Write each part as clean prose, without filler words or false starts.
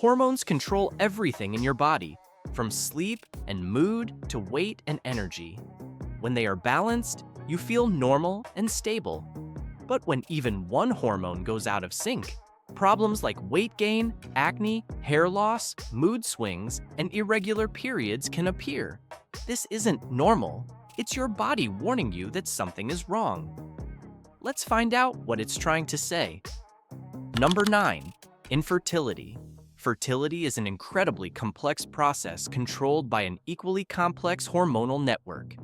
Hormones control everything in your body, from sleep and mood to weight and energy. When they are balanced, you feel normal and stable. But when even one hormone goes out of sync, problems like weight gain, acne, hair loss, mood swings, and irregular periods can appear. This isn't normal. It's your body warning you that something is wrong. Let's find out what it's trying to say. Number 9. Infertility. Fertility is an incredibly complex process controlled by an equally complex hormonal network.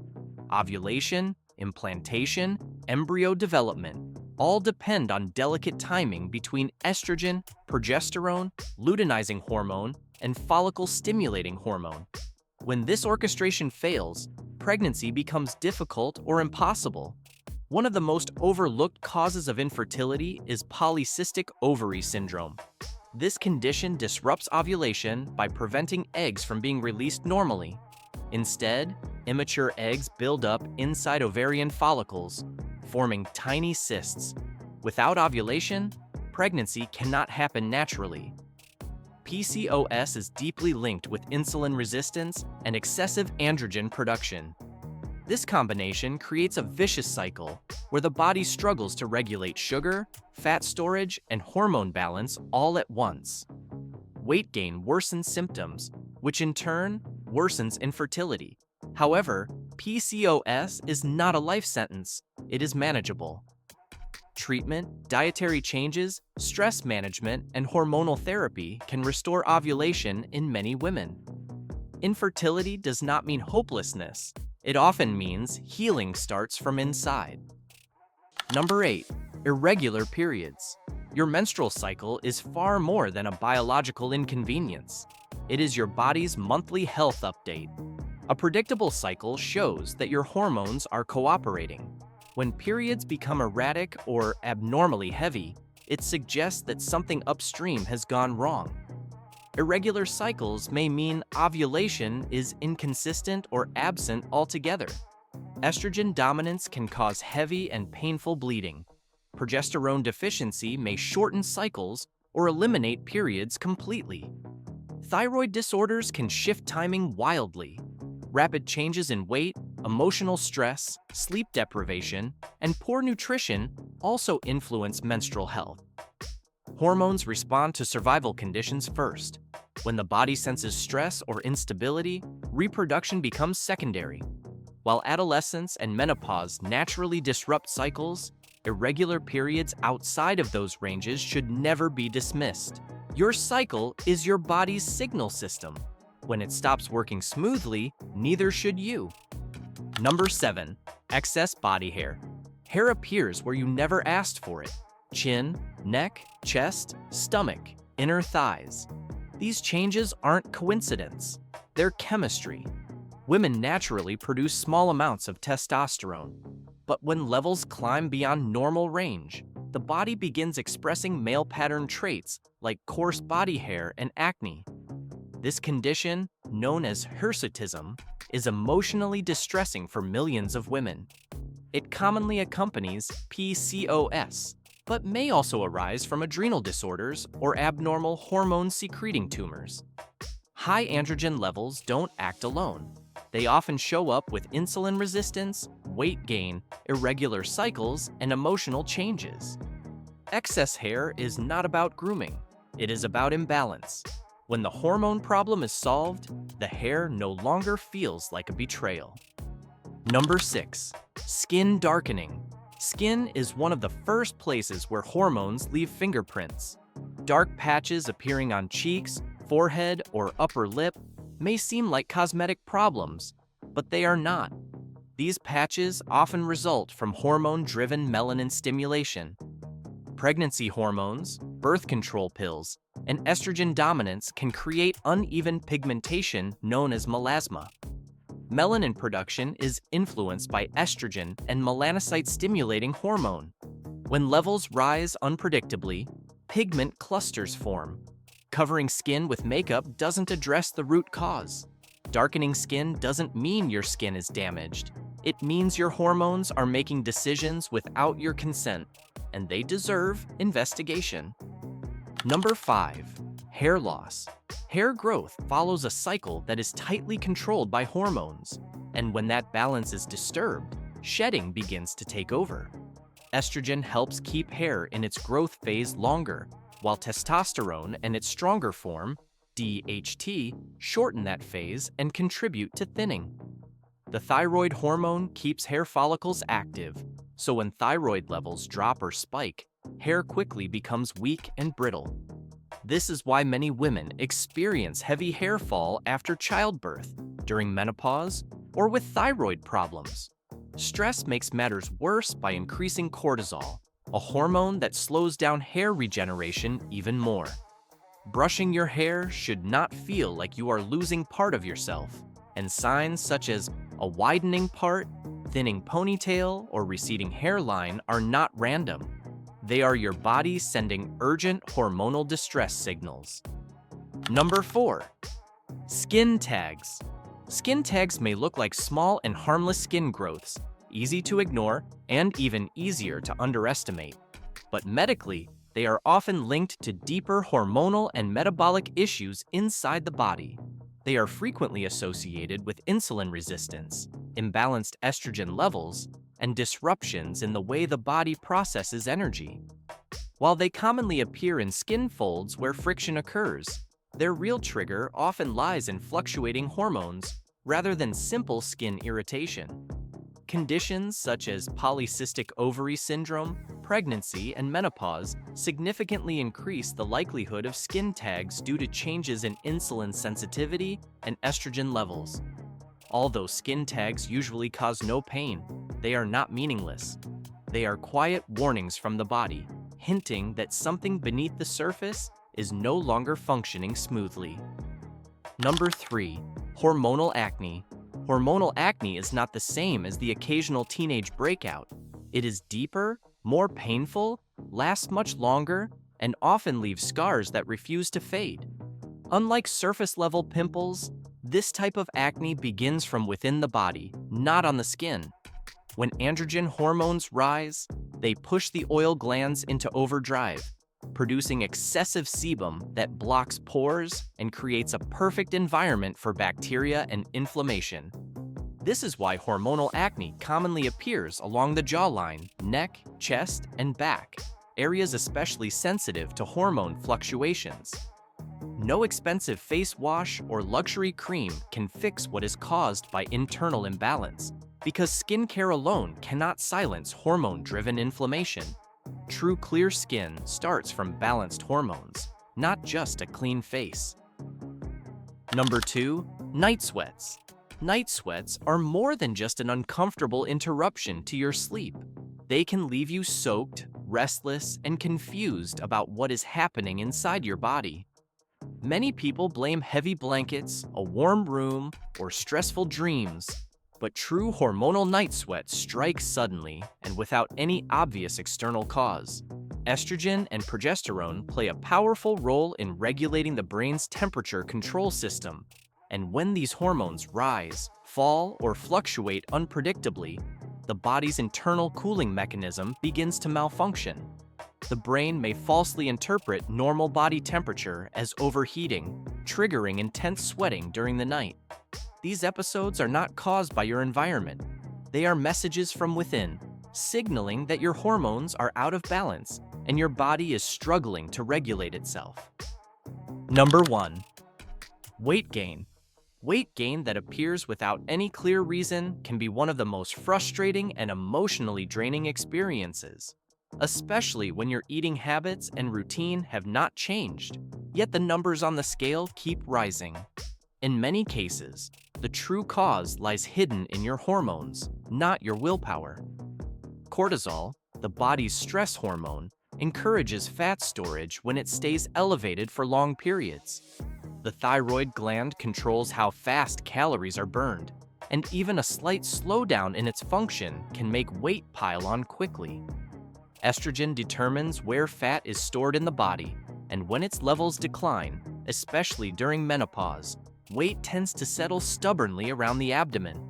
Ovulation, implantation, embryo development all depend on delicate timing between estrogen, progesterone, luteinizing hormone, and follicle-stimulating hormone. When this orchestration fails, pregnancy becomes difficult or impossible. One of the most overlooked causes of infertility is polycystic ovary syndrome. This condition disrupts ovulation by preventing eggs from being released normally. Instead, immature eggs build up inside ovarian follicles, forming tiny cysts. Without ovulation, pregnancy cannot happen naturally. PCOS is deeply linked with insulin resistance and excessive androgen production. This combination creates a vicious cycle where the body struggles to regulate sugar, fat storage, and hormone balance all at once. Weight gain worsens symptoms, which in turn worsens infertility. However, PCOS is not a life sentence. It is manageable. Treatment, dietary changes, stress management, and hormonal therapy can restore ovulation in many women. Infertility does not mean hopelessness. It often means healing starts from inside. Number 8. Irregular periods. Your menstrual cycle is far more than a biological inconvenience. It is your body's monthly health update. A predictable cycle shows that your hormones are cooperating. When periods become erratic or abnormally heavy, it suggests that something upstream has gone wrong. Irregular cycles may mean ovulation is inconsistent or absent altogether. Estrogen dominance can cause heavy and painful bleeding. Progesterone deficiency may shorten cycles or eliminate periods completely. Thyroid disorders can shift timing wildly. Rapid changes in weight, emotional stress, sleep deprivation, and poor nutrition also influence menstrual health. Hormones respond to survival conditions first. When the body senses stress or instability, reproduction becomes secondary. While adolescence and menopause naturally disrupt cycles, irregular periods outside of those ranges should never be dismissed. Your cycle is your body's signal system. When it stops working smoothly, neither should you. Number 7. Excess body hair. Hair appears where you never asked for it. Chin, neck, chest, stomach, inner thighs. These changes aren't coincidence. They're chemistry. Women naturally produce small amounts of testosterone. But when levels climb beyond normal range, the body begins expressing male pattern traits like coarse body hair and acne. This condition, known as hirsutism, is emotionally distressing for millions of women. It commonly accompanies PCOS, but may also arise from adrenal disorders or abnormal hormone-secreting tumors. High androgen levels don't act alone. They often show up with insulin resistance, weight gain, irregular cycles, and emotional changes. Excess hair is not about grooming. It is about imbalance. When the hormone problem is solved, the hair no longer feels like a betrayal. Number 6. Skin darkening. Skin is one of the first places where hormones leave fingerprints. Dark patches appearing on cheeks, forehead, or upper lip may seem like cosmetic problems, but they are not. These patches often result from hormone-driven melanin stimulation. Pregnancy hormones, birth control pills, and estrogen dominance can create uneven pigmentation known as melasma. Melanin production is influenced by estrogen and melanocyte-stimulating hormone. When levels rise unpredictably, pigment clusters form. Covering skin with makeup doesn't address the root cause. Darkening skin doesn't mean your skin is damaged. It means your hormones are making decisions without your consent, and they deserve investigation. Number 5. Hair loss. Hair growth follows a cycle that is tightly controlled by hormones, and when that balance is disturbed, shedding begins to take over. Estrogen helps keep hair in its growth phase longer, while testosterone and its stronger form, DHT, shorten that phase and contribute to thinning. The thyroid hormone keeps hair follicles active, so when thyroid levels drop or spike, hair quickly becomes weak and brittle. This is why many women experience heavy hair fall after childbirth, during menopause, or with thyroid problems. Stress makes matters worse by increasing cortisol, a hormone that slows down hair regeneration even more. Brushing your hair should not feel like you are losing part of yourself, and signs such as a widening part, thinning ponytail, or receding hairline are not random. They are your body sending urgent hormonal distress signals. Number 4. Skin tags. Skin tags may look like small and harmless skin growths, easy to ignore and even easier to underestimate. But medically, they are often linked to deeper hormonal and metabolic issues inside the body. They are frequently associated with insulin resistance, imbalanced estrogen levels, and disruptions in the way the body processes energy. While they commonly appear in skin folds where friction occurs, their real trigger often lies in fluctuating hormones rather than simple skin irritation. Conditions such as polycystic ovary syndrome, pregnancy, and menopause significantly increase the likelihood of skin tags due to changes in insulin sensitivity and estrogen levels. Although skin tags usually cause no pain, they are not meaningless. They are quiet warnings from the body, hinting that something beneath the surface is no longer functioning smoothly. Number 3. Hormonal acne. Hormonal acne is not the same as the occasional teenage breakout. It is deeper, more painful, lasts much longer, and often leaves scars that refuse to fade. Unlike surface-level pimples, this type of acne begins from within the body, not on the skin. When androgen hormones rise, they push the oil glands into overdrive, producing excessive sebum that blocks pores and creates a perfect environment for bacteria and inflammation. This is why hormonal acne commonly appears along the jawline, neck, chest, and back, areas especially sensitive to hormone fluctuations. No expensive face wash or luxury cream can fix what is caused by internal imbalance, because skincare alone cannot silence hormone-driven inflammation. True clear skin starts from balanced hormones, not just a clean face. Number 2. Night sweats. Night sweats are more than just an uncomfortable interruption to your sleep. They can leave you soaked, restless, and confused about what is happening inside your body. Many people blame heavy blankets, a warm room, or stressful dreams. But true hormonal night sweats strike suddenly and without any obvious external cause. Estrogen and progesterone play a powerful role in regulating the brain's temperature control system. And when these hormones rise, fall, or fluctuate unpredictably, the body's internal cooling mechanism begins to malfunction. The brain may falsely interpret normal body temperature as overheating, triggering intense sweating during the night. These episodes are not caused by your environment. They are messages from within, signaling that your hormones are out of balance and your body is struggling to regulate itself. Number 1. Weight gain. Weight gain that appears without any clear reason can be one of the most frustrating and emotionally draining experiences, especially when your eating habits and routine have not changed, yet the numbers on the scale keep rising. In many cases, the true cause lies hidden in your hormones, not your willpower. Cortisol, the body's stress hormone, encourages fat storage when it stays elevated for long periods. The thyroid gland controls how fast calories are burned, and even a slight slowdown in its function can make weight pile on quickly. Estrogen determines where fat is stored in the body, and when its levels decline, especially during menopause, weight tends to settle stubbornly around the abdomen.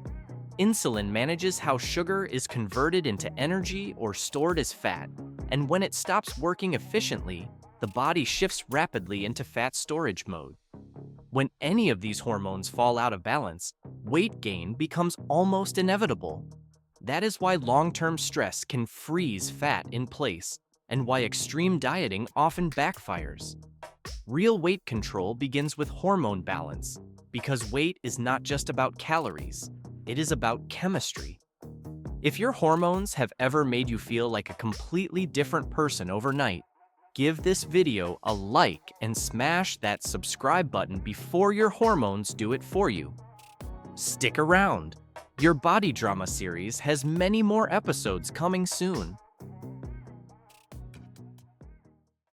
Insulin manages how sugar is converted into energy or stored as fat, and when it stops working efficiently, the body shifts rapidly into fat storage mode. When any of these hormones fall out of balance, weight gain becomes almost inevitable. That is why long-term stress can freeze fat in place, and why extreme dieting often backfires. Real weight control begins with hormone balance, because weight is not just about calories, it is about chemistry. If your hormones have ever made you feel like a completely different person overnight, give this video a like and smash that subscribe button before your hormones do it for you. Stick around! Your Body Drama series has many more episodes coming soon.